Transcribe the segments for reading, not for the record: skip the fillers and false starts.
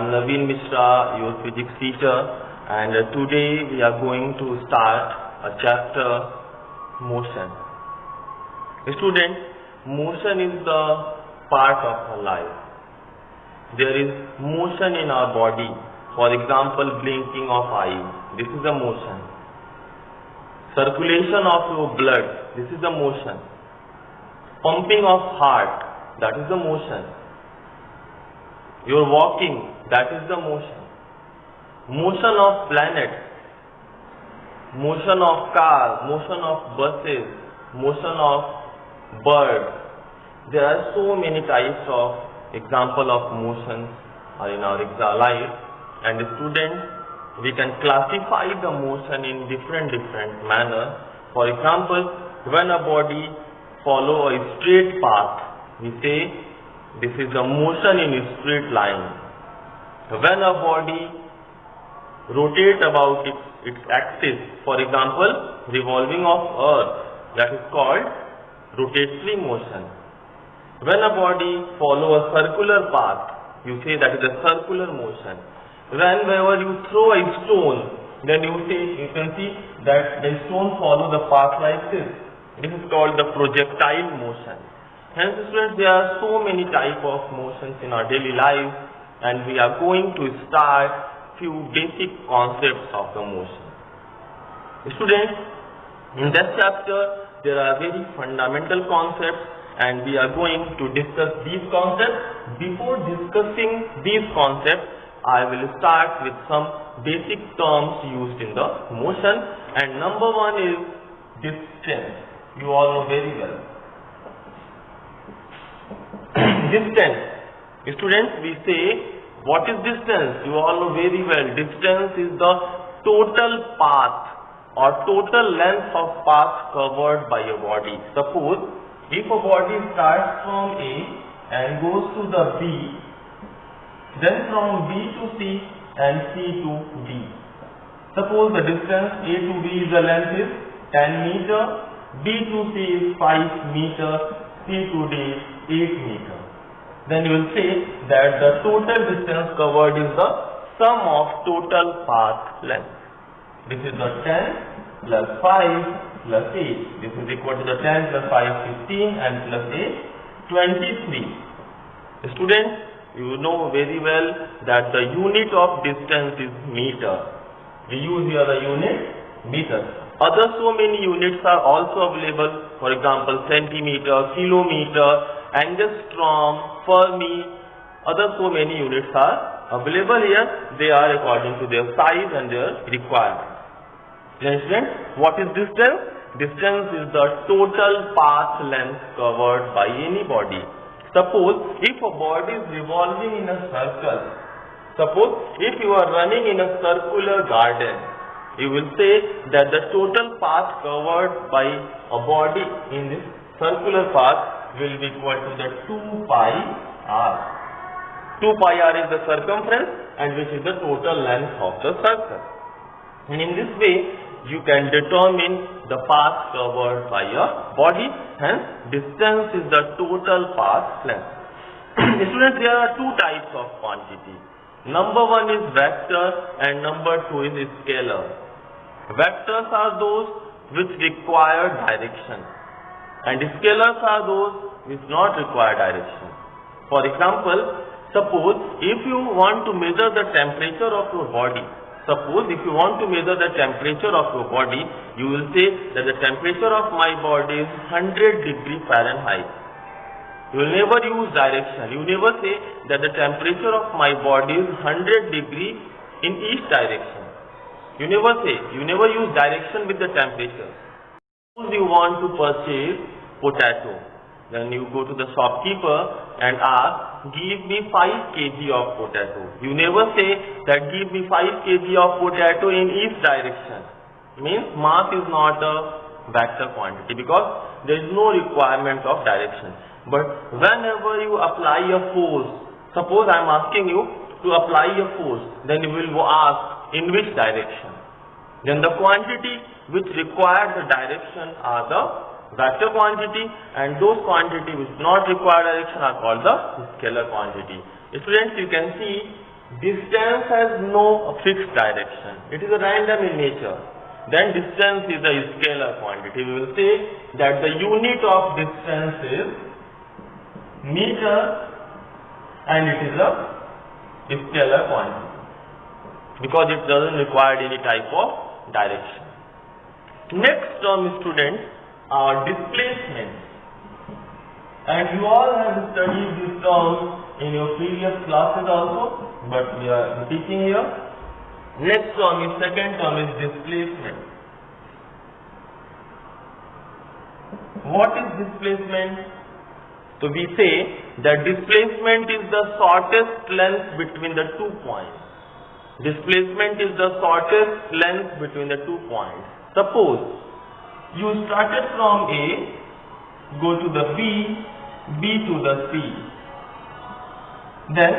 am Naveen Mishra, your physics teacher, and today we are going to start a chapter, motion. Students, motion is the part of our life. There is motion in our body. For example, blinking of eyes. This is a motion. Circulation of your blood. This is a motion. Pumping of heart. That is the motion. Your walking. That is the motion. Motion of planets. Motion of cars. Motion of buses. Motion of birds. There are so many types of example of motions are in our life, and students, we can classify the motion in different manner. For example, when a body follow a straight path, we say this is the motion in a straight line. When a body rotate about its axis, for example, revolving of earth, that is called rotatory motion. When a body follow a circular path, you say that is a circular motion. Whenever you throw a stone, then you can see that the stone follow the path like this. This is called the projectile motion. Hence, students, there are so many type of motions in our daily life, and we are going to start few basic concepts of the motion. Students, in this chapter, there are very fundamental concepts, and we are going to discuss these concepts. Before discussing these concepts, I will start with some basic terms used in the motion, and number one is distance. You all know very well. Distance. Students, we say, what is distance? You all know very well. Distance is the total path or total length of path covered by your body. Suppose if a body starts from A and goes to the B, then from B to C and C to D. Suppose the distance A to B is the length is 10 meter, B to C is 5 meter, C to D is 8 meter. Then you will say that the total distance covered is the sum of total path length. This is the 10 plus 5 plus 8. This is equal to the 10 plus 5, 15, and plus 8, 23. Students, you know very well that the unit of distance is meter. We use here the unit meter. Other so many units are also available. For example, centimeter, kilometer, angstrom, Fermi. Other so many units are available here. They are according to their size and their requirement. Students, what is distance? Distance is the total path length covered by any body. Suppose if a body is revolving in a circle, suppose if you are running in a circular garden, you will say that the total path covered by a body in this circular path will be equal to the 2 pi r. 2 pi r is the circumference, and which is the total length of the circle. And in this way, you can determine the path covered by your body. Hence, distance is the total path length. Students, there are two types of quantity. Number one is vector, and number two is scalar. Vectors are those which require direction, and scalars are those which not require direction. For example, suppose if you want to measure the temperature of your body, suppose if you want to measure the temperature of your body, you will say that the temperature of my body is 100 degree Fahrenheit. You will never use direction. You never say that the temperature of my body is 100 degree in each direction. You never say. You never use direction with the temperature. Suppose you want to purchase potato. Then you go to the shopkeeper and ask, give me 5 kg of potato. You never say that give me 5 kg of potato in each direction. Means mass is not a vector quantity because there is no requirement of direction. But whenever you apply a force, suppose I am asking you to apply a force, then you will ask in which direction. Then the quantity which require the direction are the vector quantity, and those quantity which not require direction are called the scalar quantity. Students, you can see distance has no fixed direction. It is a random in nature. Then distance is a scalar quantity. We will say that the unit of distance is meter and it is a scalar quantity because it doesn't require any type of direction. Next term, students, are displacement. And you all have studied this term in your previous classes also, but we are teaching here. Next term is, second term is displacement. What is displacement? So we say that displacement is the shortest length between the 2 points. Displacement is the shortest length between the 2 points. Suppose you started from A, go to the B, B to the C. Then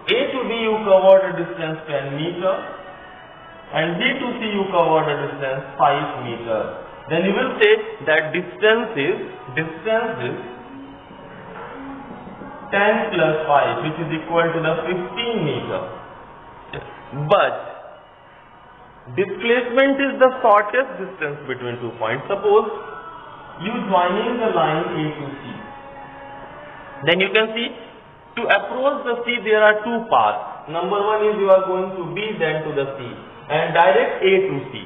A to B you covered a distance 10 meter and B to C you covered a distance 5 meter. Then you will say that distance is 10 plus 5, which is equal to the 15 meter. But displacement is the shortest distance between 2 points. Suppose you joining the line A to C. Then you can see to approach the C there are 2 paths. Number 1 is you are going to B, then to the C, and direct A to C.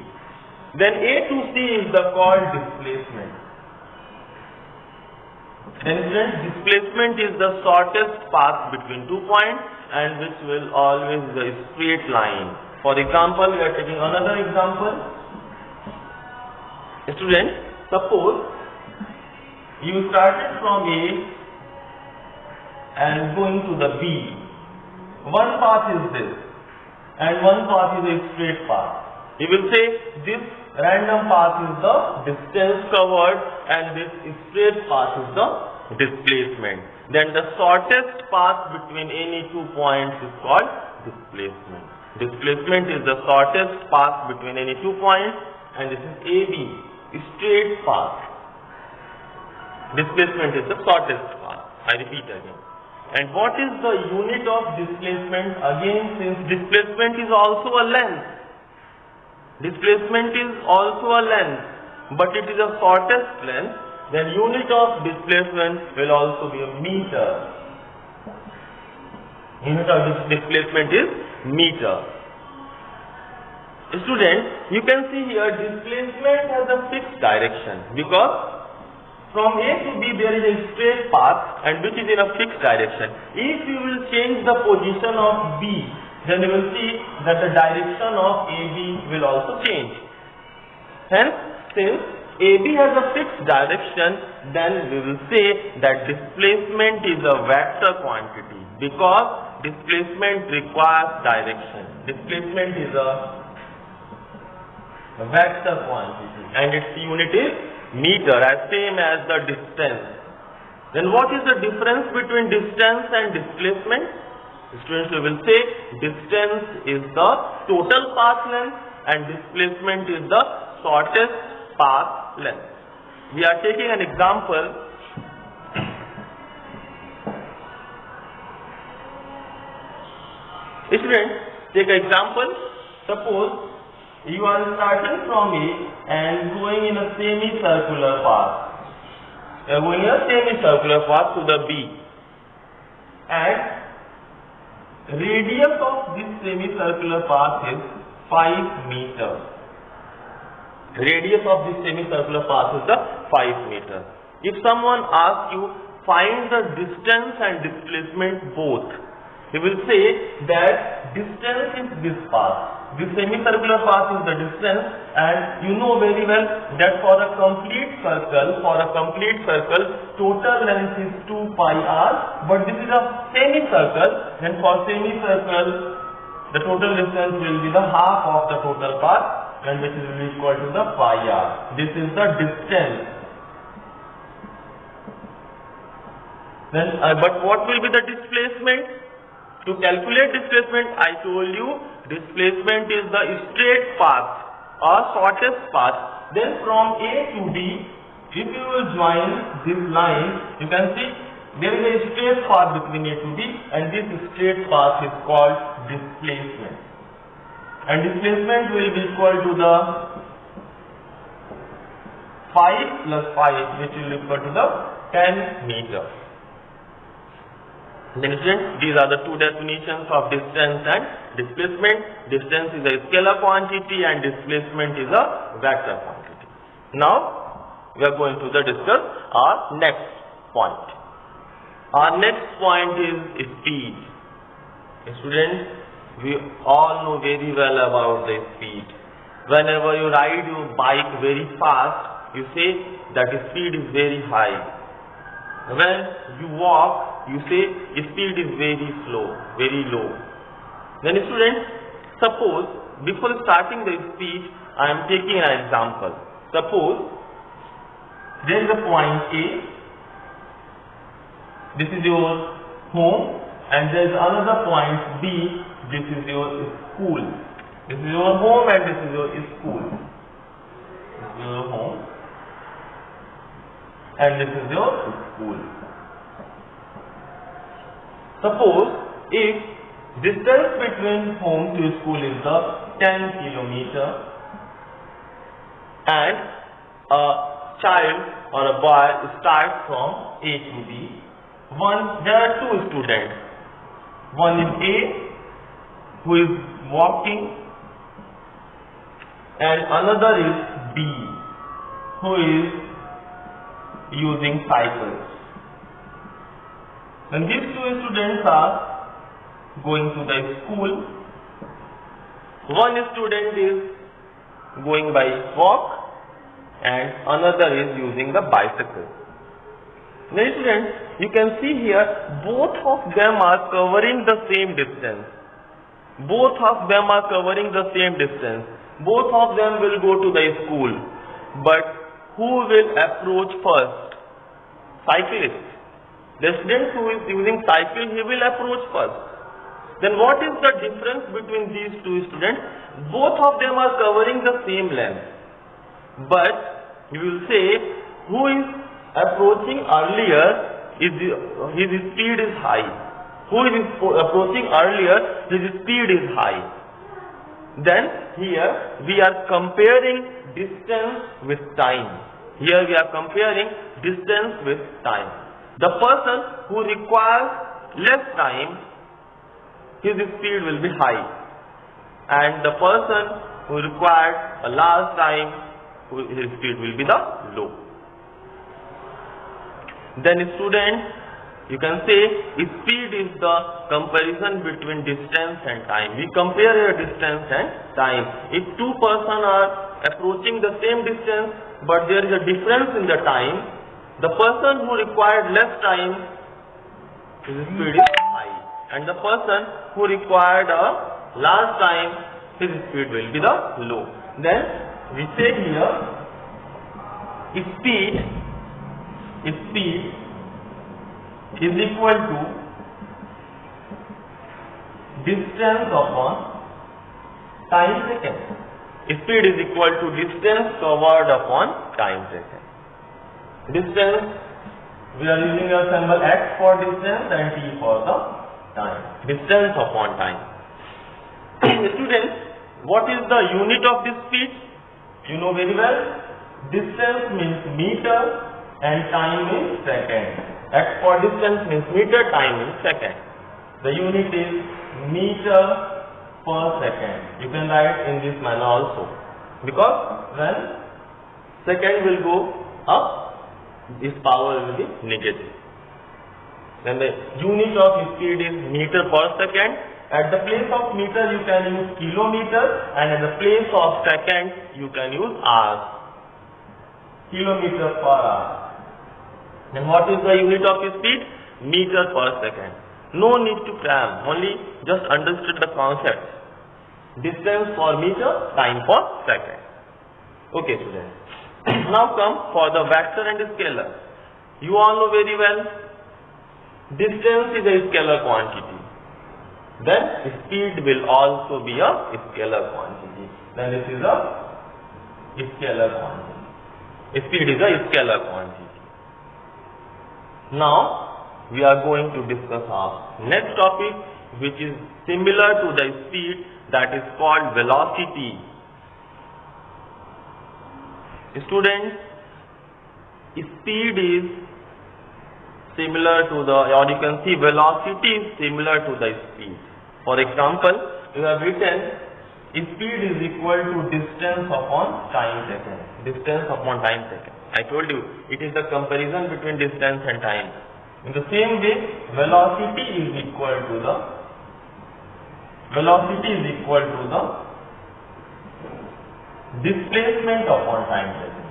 Then A to C is the called displacement. Then displacement is the shortest path between 2 points and which will always be a straight line. For example, we are taking another example. Students, suppose you started from A and going to the B. One path is this and one path is a straight path. You will say this random path is the distance covered and this straight path is the displacement. Then the shortest path between any 2 points is called displacement. Displacement is the shortest path between any 2 points and this is AB, straight path. Displacement is the shortest path. I repeat again. And what is the unit of displacement? Again, since displacement is also a length. Displacement is also a length, but it is the shortest length. Then unit of displacement will also be a meter. Unit of displacement is meter. Students, you can see here displacement has a fixed direction because from A to B there is a straight path and which is in a fixed direction. If you will change the position of B, then you will see that the direction of AB will also change. Hence, since AB has a fixed direction, then we will say that displacement is a vector quantity because displacement requires direction. Displacement is a vector quantity and its unit is meter, as same as the distance. Then what is the difference between distance and displacement? Students, we will say distance is the total path length and displacement is the shortest path length. We are taking an example. Students, take an example. Suppose you are starting from A and going in a semicircular path. You are going in a semicircular path to the B. And radius of this semicircular path is 5 meters. Radius of this semicircular path is the 5 meters. If someone asks you, find the distance and displacement both, he will say that distance is this path. This semicircular path is the distance, and you know very well that for a complete circle, total length is 2 pi r, but this is a semicircle, and for semicircle, the total distance will be the half of the total path, and which will be equal to the pi r. This is the distance. Then, but what will be the displacement? To calculate displacement, I told you displacement is the straight path or shortest path. Then from A to D, if you will join this line, you can see there is a straight path between A to D and this straight path is called displacement, and displacement will be equal to the 5 plus 5, which will be equal to the 10 meter. Then students, these are the two definitions of distance and displacement. Distance is a scalar quantity and displacement is a vector quantity. Now we are going to discuss our next point. Our next point is speed. Students, we all know very well about the speed. Whenever you ride your bike very fast, you say that speed is very high. When you walk, you say speed is very slow, very low. Then students, suppose before starting the speech, I am taking an example. Suppose there is a point A, this is your home, and there is another point B, this is your school. This is your home and this is your school. This is your home and this is your school. Suppose if distance between home to school is the 10 kilometer and a child or a boy starts from A to B, there are two students. One is A who is walking and another is B who is using cycles. And these two students are going to the school. One student is going by walk and another is using the bicycle. Now students, you can see here both of them are covering the same distance. Both of them are covering the same distance. Both of them will go to the school. But who will approach first? Cyclist. The student who is using cycle, he will approach first. Then what is the difference between these two students? Both of them are covering the same length. But you will say who is approaching earlier, his speed is high. Who is approaching earlier, his speed is high. Then here we are comparing distance with time. Here we are comparing distance with time. The person who requires less time, his speed will be high. And the person who requires a large time, his speed will be the low. Then students, you can say speed is the comparison between distance and time. We compare a distance and time. If two persons are approaching the same distance but there is a difference in the time, the person who required less time, his speed is high. And the person who required a large time, his speed will be the low. Then we say here, speed is equal to distance upon time second. Speed is equal to distance covered upon time second. Distance, we are using a symbol x for distance and t for the time. Distance upon time. Students, what is the unit of this speed? You know very well. Distance means meter and time means second. X for distance means meter, time means second. The unit is meter per second. You can write in this manner also. Because when second will go up, this power will be negative. Then the unit of speed is meter per second. At the place of meter you can use kilometer and at the place of second you can use hours. Kilometer per hour. Then what is the unit of speed? Meter per second. No need to cram, only just understood the concept. Distance for meter, time for second. Okay students. Now come for the vector and scalar. You all know very well, distance is a scalar quantity. Then speed will also be a scalar quantity. Then this is a scalar quantity. Speed is a scalar quantity. Now we are going to discuss our next topic, which is similar to the speed, that is called velocity. Students, speed is similar to the, or you can see velocity is similar to the speed. For example, you have written speed is equal to distance upon time taken. Distance upon time taken. I told you it is the comparison between distance and time. In the same way, velocity is equal to the displacement upon time taken.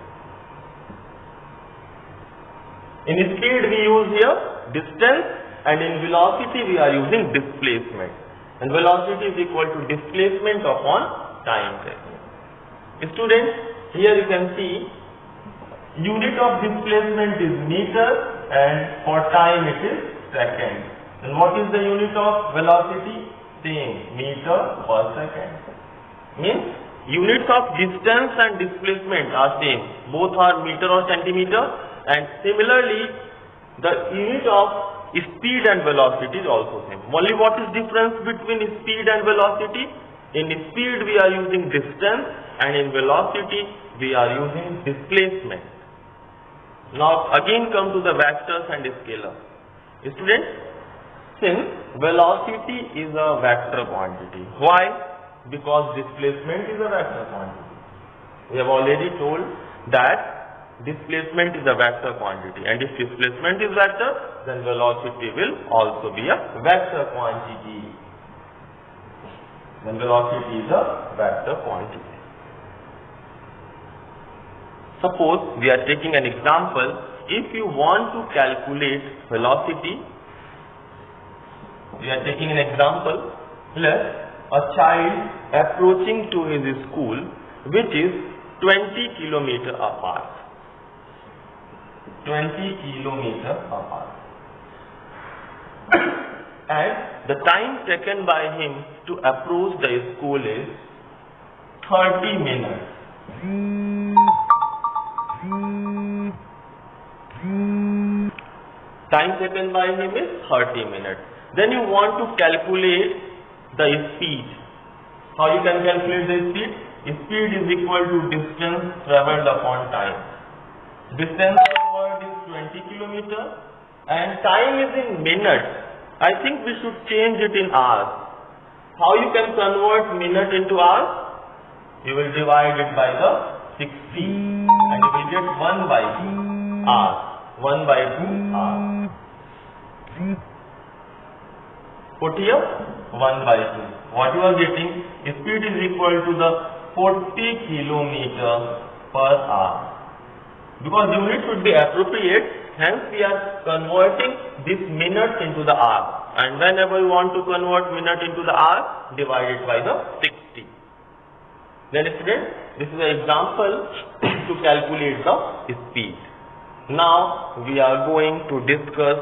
In speed we use here distance, and in velocity we are using displacement. And velocity is equal to displacement upon time taken. Students, here you can see unit of displacement is meter, and for time it is second. And what is the unit of velocity? Same, meter per second. Means units of distance and displacement are same. Both are meter or centimeter. And similarly, the unit of speed and velocity is also same. Only what is difference between speed and velocity? In speed we are using distance, and in velocity we are using displacement. Now again come to the vectors and scalars. Students, since velocity is a vector quantity, why? Because displacement is a vector quantity. We have already told that displacement is a vector quantity, and if displacement is vector, then velocity will also be a vector quantity. Then velocity is a vector quantity. Suppose we are taking an example. If you want to calculate velocity, we are taking an example. Let a child approaching to his school, which is 20 kilometers apart. 20 kilometers apart. And the time taken by him to approach the school is 30 minutes. Time taken by him is 30 minutes. Then you want to calculate the speed. How you can calculate the speed? Speed is equal to distance traveled upon time. Distance covered is 20 kilometers and time is in minutes. I think we should change it in hours. How you can convert minute into hours? You will divide it by the 60 and you will get 1 by 2 hours. 1 by 2 hours. Put here 1 by 2. What you are getting? Speed is equal to the 40 kilometers per hour. Because unit should be appropriate, hence we are converting this minute into the hour. And whenever you want to convert minute into the hour, divide it by the 60. Then students, this is an example to calculate the speed. Now we are going to discuss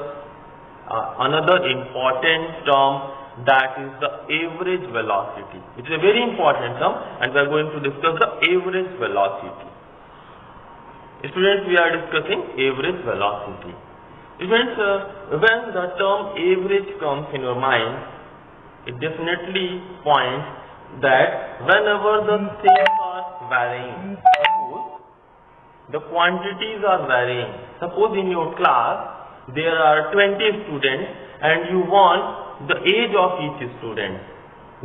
another important term, that is the average velocity. It is a very important term, and we are going to discuss the average velocity. Students, we are discussing average velocity. Students, when the term average comes in your mind, it definitely points that whenever the things are varying, suppose the quantities are varying. Suppose in your class there are 20 students and you want the age of each student.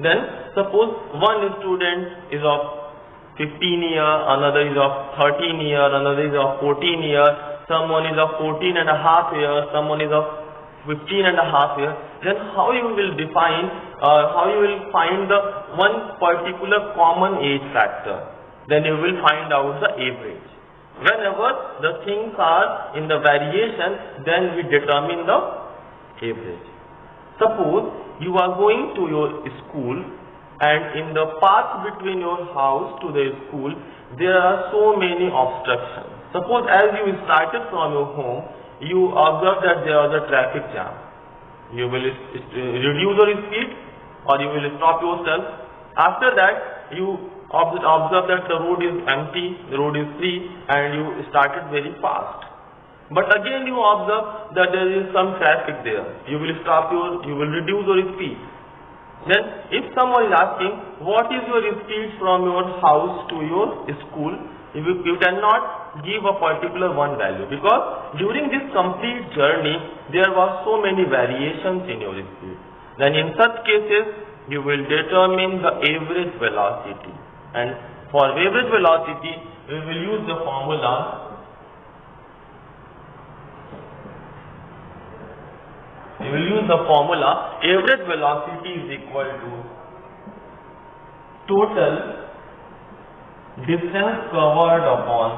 Then suppose one student is of 15 years, another is of 13 years, another is of 14 years, someone is of 14 and a half years, someone is of 15 and a half years. Then how you will define, how you will find the one particular common age factor? Then you will find out the average. Whenever the things are in the variation, then we determine the average. Suppose you are going to your school, and in the path between your house to the school, there are so many obstructions. Suppose as you started from your home, you observe that there was a traffic jam. You will reduce your speed or you will stop yourself. After that, you observe that the road is empty, the road is free, and you started very fast. But again you observe that there is some traffic there. You will reduce your speed. Then if someone is asking what is your speed from your house to your school, you cannot give a particular one value, because during this complete journey there were so many variations in your speed. Then in such cases you will determine the average velocity, and for average velocity we will use the formula. We will use the formula average velocity is equal to total distance covered upon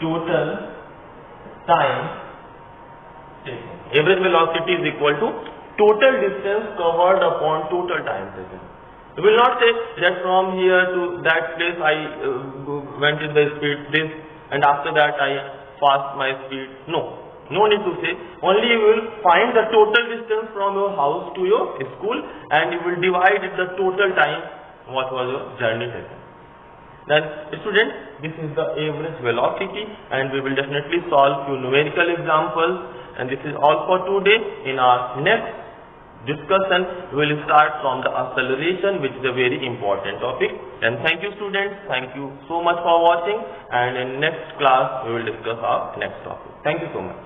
total time taken. Average velocity is equal to total distance covered upon total time taken. We will not say that from here to that place I went in the speed this, and after that I passed my speed. No need to say. Only you will find the total distance from your house to your school, and you will divide it the total time what was your journey taken. Then students, this is the average velocity, and we will definitely solve few numerical examples, and this is all for today. In our next discussion we will start from the acceleration, which is a very important topic. And thank you students, thank you so much for watching, and in next class we will discuss our next topic. Thank you so much.